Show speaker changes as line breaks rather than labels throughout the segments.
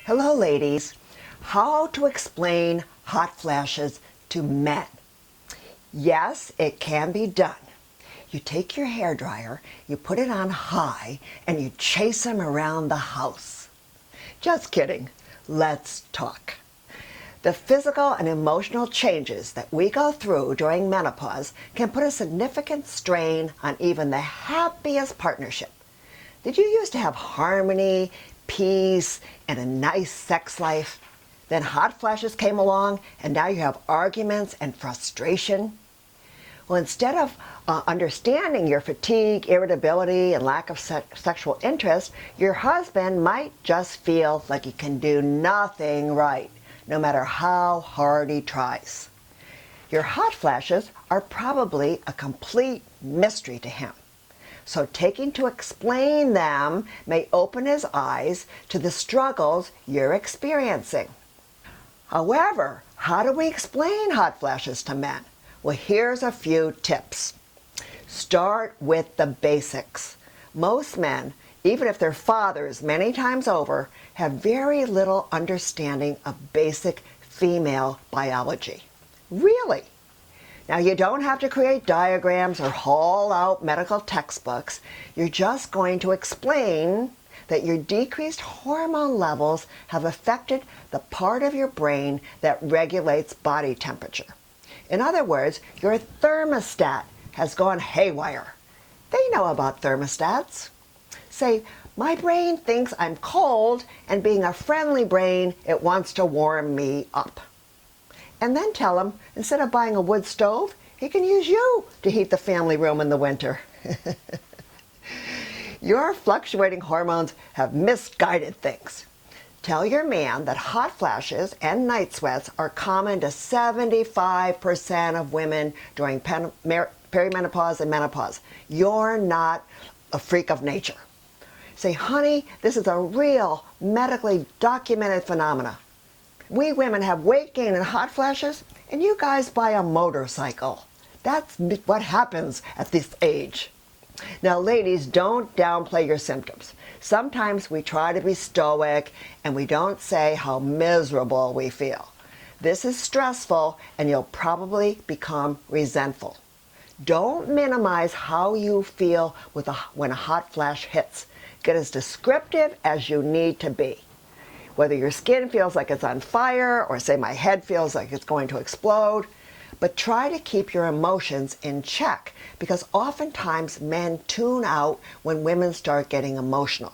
Hello, ladies. How to explain hot flashes to men. Yes, it can be done. You take your hairdryer, you put it on high, and you chase them around the house. Just kidding. Let's talk. The physical and emotional changes that we go through during menopause can put a significant strain on even the happiest partnership. Did you used to have harmony, peace, and a nice sex life? Then hot flashes came along, and now you have arguments and frustration. Well, instead of understanding your fatigue, irritability, and lack of sexual interest, your husband might just feel like he can do nothing right, no matter how hard he tries. Your hot flashes are probably a complete mystery to him. So taking to explain them may open his eyes to the struggles you're experiencing. However, how do we explain hot flashes to men? Well, here's a few tips. Start with the basics. Most men, even if they're fathers many times over, have very little understanding of basic female biology. Really? Now, you don't have to create diagrams or haul out medical textbooks. You're just going to explain that your decreased hormone levels have affected the part of your brain that regulates body temperature. In other words, your thermostat has gone haywire. They know about thermostats. Say, my brain thinks I'm cold, and being a friendly brain, it wants to warm me up. And then tell him, instead of buying a wood stove, he can use you to heat the family room in the winter. Your fluctuating hormones have misguided things. Tell your man that hot flashes and night sweats are common to 75% of women during perimenopause and menopause. You're not a freak of nature. Say, honey, this is a real medically documented phenomena. We women have weight gain and hot flashes, and you guys buy a motorcycle. That's what happens at this age. Now, ladies, don't downplay your symptoms. Sometimes we try to be stoic and we don't say how miserable we feel. This is stressful, and you'll probably become resentful. Don't minimize how you feel when a hot flash hits. Get as descriptive as you need to be. Whether your skin feels like it's on fire or say my head feels like it's going to explode, but try to keep your emotions in check, because oftentimes men tune out when women start getting emotional.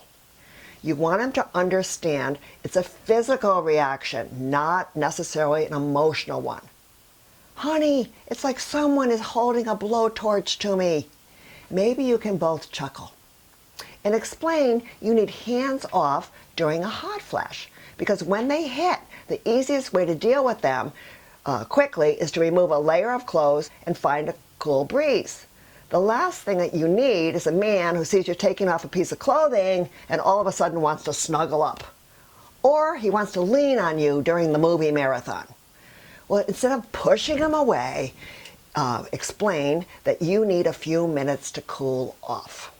You want them to understand it's a physical reaction, not necessarily an emotional one. Honey, it's like someone is holding a blowtorch to me. Maybe you can both chuckle. And explain you need hands off during a hot flash, because when they hit, the easiest way to deal with them quickly is to remove a layer of clothes and find a cool breeze. The last thing that you need is a man who sees you taking off a piece of clothing and all of a sudden wants to snuggle up. Or he wants to lean on you during the movie marathon. Well, instead of pushing him away, explain that you need a few minutes to cool off.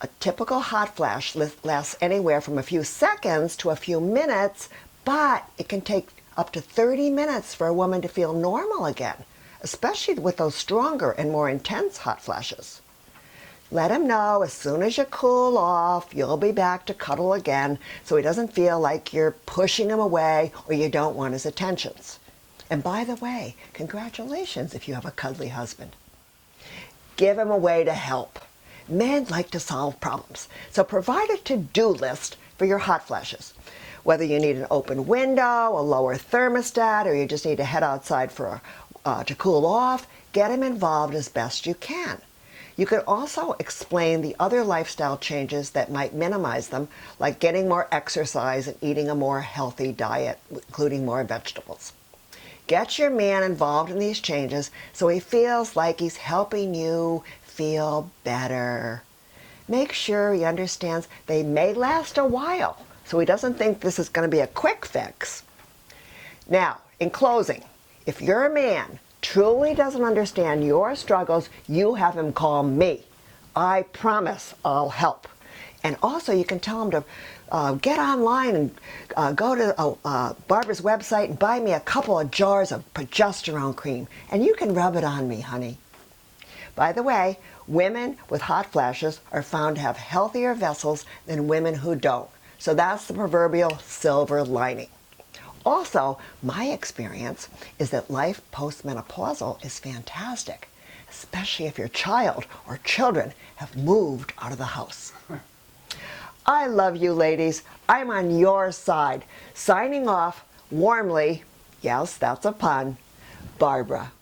A typical hot flash lasts anywhere from a few seconds to a few minutes, but it can take up to 30 minutes for a woman to feel normal again, especially with those stronger and more intense hot flashes. Let him know as soon as you cool off, you'll be back to cuddle again, so he doesn't feel like you're pushing him away or you don't want his attentions. And by the way, congratulations if you have a cuddly husband. Give him a way to help. Men like to solve problems, so provide a to-do list for your hot flashes. Whether you need an open window, a lower thermostat, or you just need to head outside to cool off, get him involved as best you can. You can also explain the other lifestyle changes that might minimize them, like getting more exercise and eating a more healthy diet, including more vegetables. Get your man involved in these changes so he feels like he's helping you feel better. Make sure he understands they may last a while, so he doesn't think this is going to be a quick fix. Now, in closing, if your man truly doesn't understand your struggles, you have him call me. I promise I'll help. And also you can tell them to get online and go to Barbara's website and buy me a couple of jars of progesterone cream. And you can rub it on me, honey. By the way, women with hot flashes are found to have healthier vessels than women who don't. So that's the proverbial silver lining. Also, my experience is that life postmenopausal is fantastic, especially if your child or children have moved out of the house. I love you, ladies. I'm on your side. Signing off warmly, yes, that's a pun, Barbara.